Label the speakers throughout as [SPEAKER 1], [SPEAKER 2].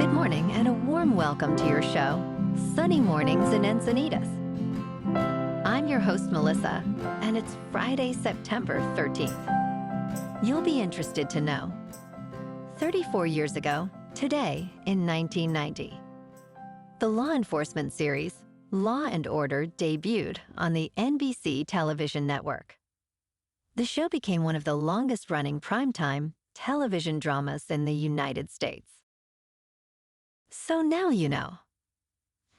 [SPEAKER 1] Good morning and a warm welcome to your show, Sunny Mornings in Encinitas. I'm your host, Melissa, and it's Friday, September 13th. You'll be interested to know, 34 years ago, today in 1990, the law enforcement series Law and Order debuted on the NBC television network. The show became one of the longest-running primetime television dramas in the United States. So now you know.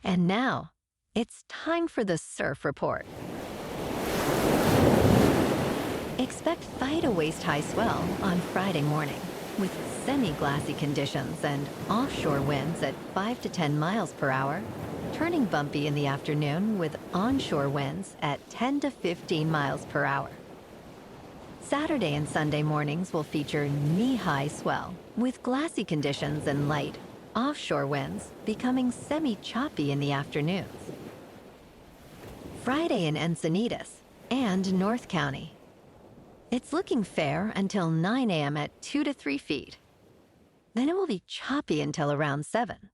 [SPEAKER 1] And now, it's time for the Surf Report. Expect thigh to waist-high swell on Friday morning, with semi-glassy conditions and offshore winds at 5 to 10 miles per hour, turning bumpy in the afternoon with onshore winds at 10 to 15 miles per hour. Saturday and Sunday mornings will feature knee-high swell, with glassy conditions and light offshore winds becoming semi-choppy in the afternoons. Friday in Encinitas and North County. It's looking fair until 9 a.m. at 2 to 3 feet. Then it will be choppy until around 7,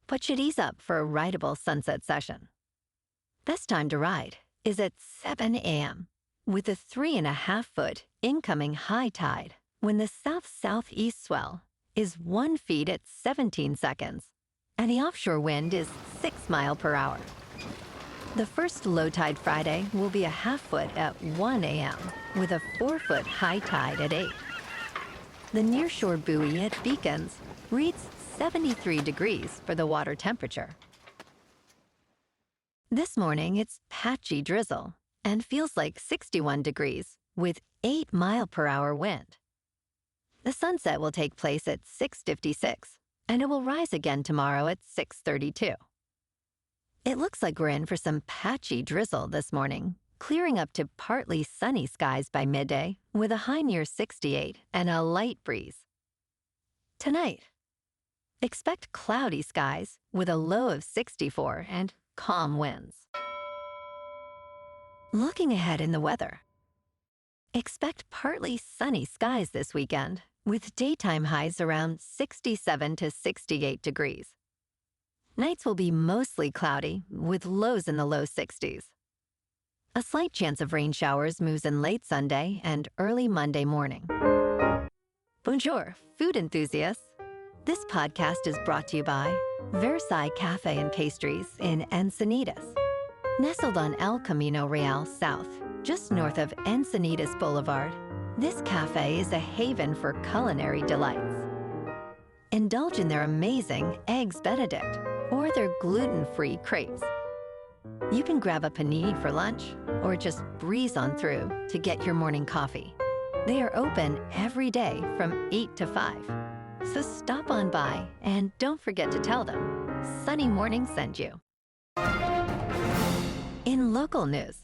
[SPEAKER 1] but should ease up for a rideable sunset session. Best time to ride is at 7 a.m. with a 3.5-foot incoming high tide when the south-southeast swell is 1 foot at 17 seconds, and the offshore wind is 6 miles per hour. The first low tide Friday will be a half-foot at 1 a.m. with a 4-foot high tide at 8. The nearshore buoy at Beacons reads 73 degrees for the water temperature. This morning it's patchy drizzle and feels like 61 degrees with 8 mile per hour wind. The sunset will take place at 6:56, and it will rise again tomorrow at 6:32. It looks like we're in for some patchy drizzle this morning, clearing up to partly sunny skies by midday with a high near 68 and a light breeze. Tonight, expect cloudy skies with a low of 64 and calm winds. Looking ahead in the weather, expect partly sunny skies this weekend with daytime highs around 67 to 68 degrees. Nights will be mostly cloudy with lows in the low 60s. A slight chance of rain showers moves in late Sunday and early Monday morning. Bonjour, food enthusiasts. This podcast is brought to you by Versailles Cafe and Pastries in Encinitas. Nestled on El Camino Real South, just north of Encinitas Boulevard, this cafe is a haven for culinary delights. Indulge in their amazing Eggs Benedict or their gluten-free crepes. You can grab a panini for lunch or just breeze on through to get your morning coffee. They are open every day from 8 to 5. So stop on by and don't forget to tell them Sunny Morning sent you. In local news,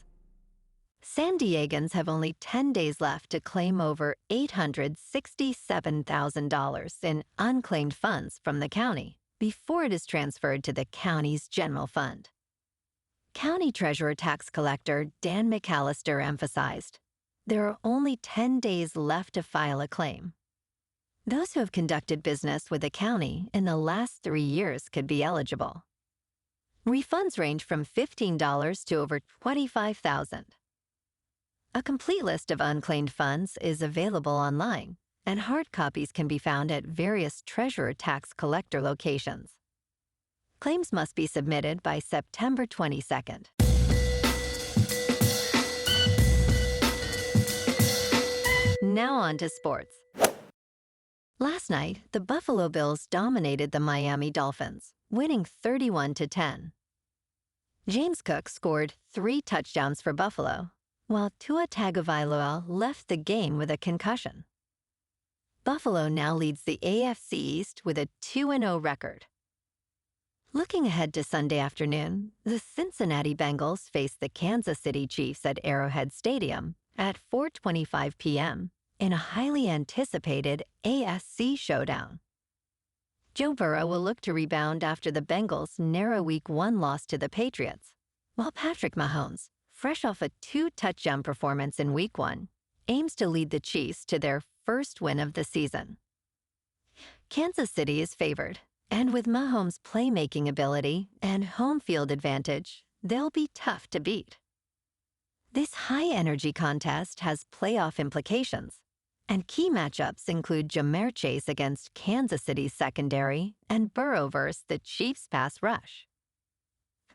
[SPEAKER 1] San Diegans have only 10 days left to claim over $867,000 in unclaimed funds from the county before it is transferred to the county's general fund. County Treasurer Tax Collector Dan McAllister emphasized, there are only 10 days left to file a claim. Those who have conducted business with the county in the last 3 years could be eligible. Refunds range from $15 to over $25,000. A complete list of unclaimed funds is available online, and hard copies can be found at various Treasurer Tax Collector locations. Claims must be submitted by September 22nd. Now on to sports. Last night, the Buffalo Bills dominated the Miami Dolphins, winning 31-10. James Cook scored 3 touchdowns for Buffalo, while Tua Tagovailoa left the game with a concussion. Buffalo now leads the AFC East with a 2-0 record. Looking ahead to Sunday afternoon, the Cincinnati Bengals face the Kansas City Chiefs at Arrowhead Stadium at 4:25 p.m. in a highly anticipated AFC showdown. Joe Burrow will look to rebound after the Bengals' narrow Week 1 loss to the Patriots, while Patrick Mahomes, fresh off a 2-touchdown performance in Week 1, aims to lead the Chiefs to their first win of the season. Kansas City is favored, And with Mahomes' playmaking ability and home field advantage, they'll be tough to beat. This high-energy contest has playoff implications, and key matchups include Ja'Marr Chase against Kansas City's secondary and Burrow versus the Chiefs' pass rush.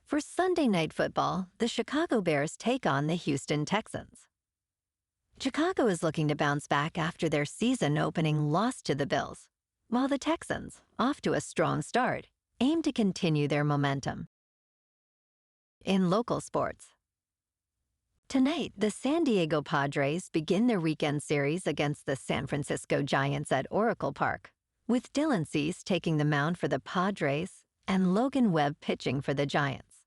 [SPEAKER 1] For Sunday Night Football, the Chicago Bears take on the Houston Texans. Chicago is looking to bounce back after their season-opening loss to the Bills, while the Texans, off to a strong start, aim to continue their momentum. In local sports, tonight, the San Diego Padres begin their weekend series against the San Francisco Giants at Oracle Park, with Dylan Cease taking the mound for the Padres and Logan Webb pitching for the Giants.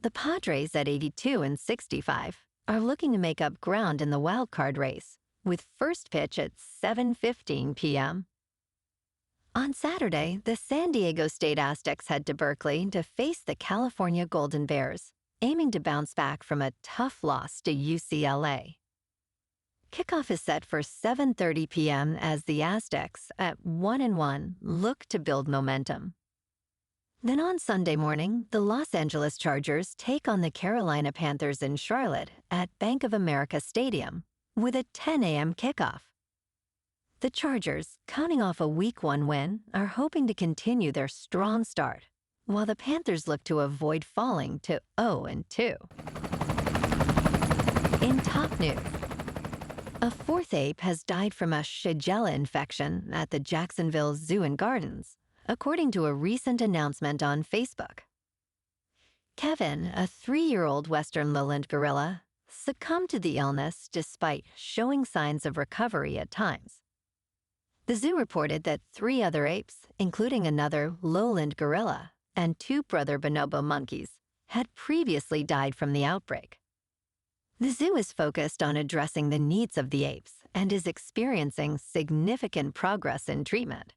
[SPEAKER 1] The Padres at 82-65 are looking to make up ground in the wildcard race, with first pitch at 7:15 p.m. On Saturday, the San Diego State Aztecs head to Berkeley to face the California Golden Bears, aiming to bounce back from a tough loss to UCLA. Kickoff is set for 7:30 p.m. as the Aztecs, at 1-1, look to build momentum. Then on Sunday morning, the Los Angeles Chargers take on the Carolina Panthers in Charlotte at Bank of America Stadium with a 10 a.m. kickoff. The Chargers, counting off a Week 1 win, are hoping to continue their strong start, while the Panthers look to avoid falling to 0-2. In top news, a fourth ape has died from a shigella infection at the Jacksonville Zoo and Gardens, according to a recent announcement on Facebook. Kevin, a 3-year-old Western lowland gorilla, succumbed to the illness despite showing signs of recovery at times. The zoo reported that 3 other apes, including another lowland gorilla and 2 brother bonobo monkeys, had previously died from the outbreak. The zoo is focused on addressing the needs of the apes and is experiencing significant progress in treatment.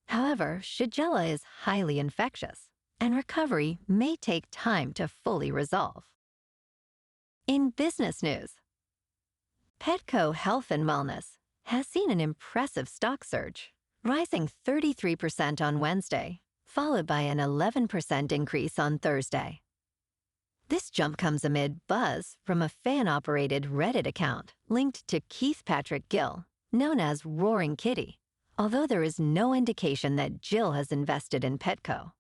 [SPEAKER 1] However, shigella is highly infectious, and recovery may take time to fully resolve. In business news, Petco Health and Wellness has seen an impressive stock surge, rising 33% on Wednesday, followed by an 11% increase on Thursday. This jump comes amid buzz from a fan-operated Reddit account linked to Keith Patrick Gill, known as Roaring Kitty, although there is no indication that Jill has invested in Petco.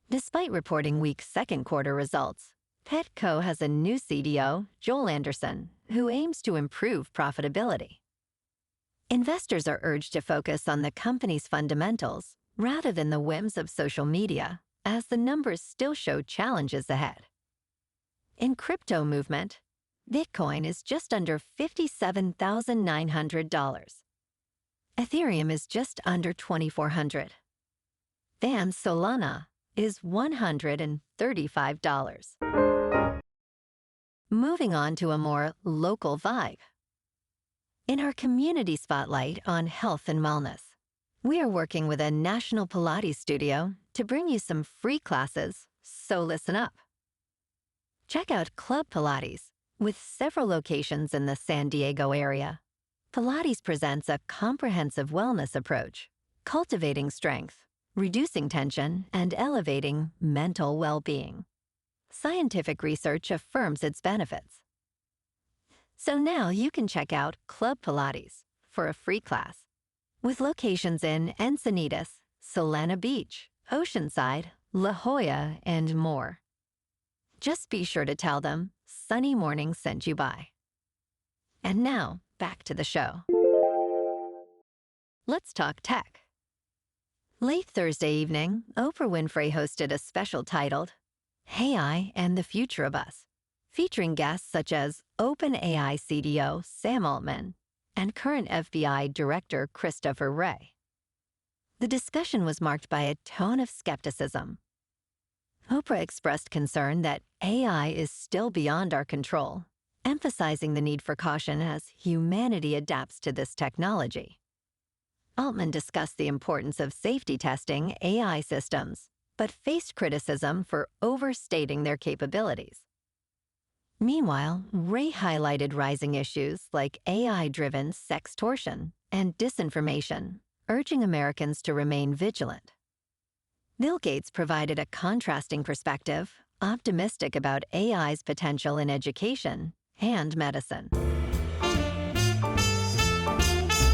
[SPEAKER 1] Despite reporting weak second quarter results, Petco has a new CDO, Joel Anderson, who aims to improve profitability. Investors are urged to focus on the company's fundamentals rather than the whims of social media, as the numbers still show challenges ahead. In crypto movement, Bitcoin is just under $57,900. Ethereum is just under $2,400. And Solana is $135. Moving on to a more local vibe. In our community spotlight on health and wellness, we are working with a national Pilates studio to bring you some free classes, so listen up. Check out Club Pilates, with several locations in the San Diego area. Pilates presents a comprehensive wellness approach, cultivating strength, reducing tension, and elevating mental well-being. Scientific research affirms its benefits. So now you can check out Club Pilates for a free class, with locations in Encinitas, Solana Beach, Oceanside, La Jolla, and more. Just be sure to tell them Sunny Morning sent you by. And now, back to the show. Let's talk tech. Late Thursday evening, Oprah Winfrey hosted a special titled, AI and the Future of Us, featuring guests such as OpenAI CDO Sam Altman and current FBI Director Christopher Wray. The discussion was marked by a tone of skepticism. Oprah expressed concern that AI is still beyond our control, emphasizing the need for caution as humanity adapts to this technology. Altman discussed the importance of safety testing AI systems, but faced criticism for overstating their capabilities. Meanwhile, Wray highlighted rising issues like AI-driven sextortion and disinformation, urging Americans to remain vigilant. Bill Gates provided a contrasting perspective, optimistic about AI's potential in education and medicine.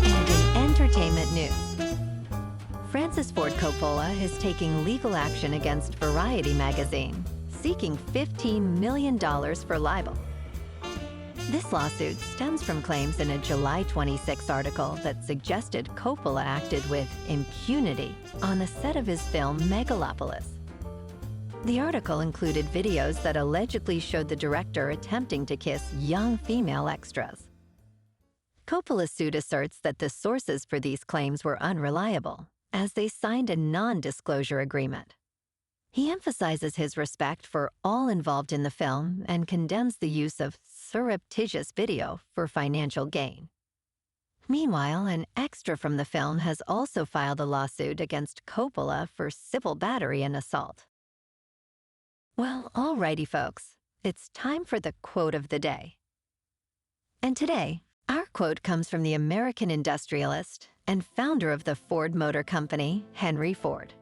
[SPEAKER 1] And in entertainment news, Francis Ford Coppola is taking legal action against Variety magazine, seeking $15 million for libel. This lawsuit stems from claims in a July 26 article that suggested Coppola acted with impunity on the set of his film Megalopolis. The article included videos that allegedly showed the director attempting to kiss young female extras. Coppola's suit asserts that the sources for these claims were unreliable, as they signed a non-disclosure agreement. He emphasizes his respect for all involved in the film and condemns the use of surreptitious video for financial gain. Meanwhile, an extra from the film has also filed a lawsuit against Coppola for civil battery and assault. Well, alrighty folks, it's time for the quote of the day. And today, our quote comes from the American industrialist and founder of the Ford Motor Company, Henry Ford.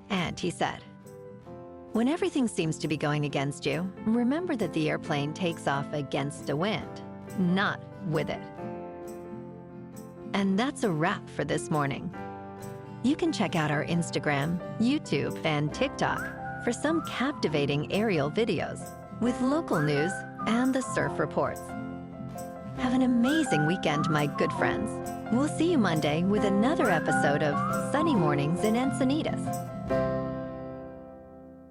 [SPEAKER 1] And he said, "When everything seems to be going against you, remember that the airplane takes off against a wind, not with it." And that's a wrap for this morning. You can check out our Instagram, YouTube, and TikTok for some captivating aerial videos with local news and the surf reports. Have an amazing weekend, my good friends. We'll see you Monday with another episode of Sunny Mornings in Encinitas.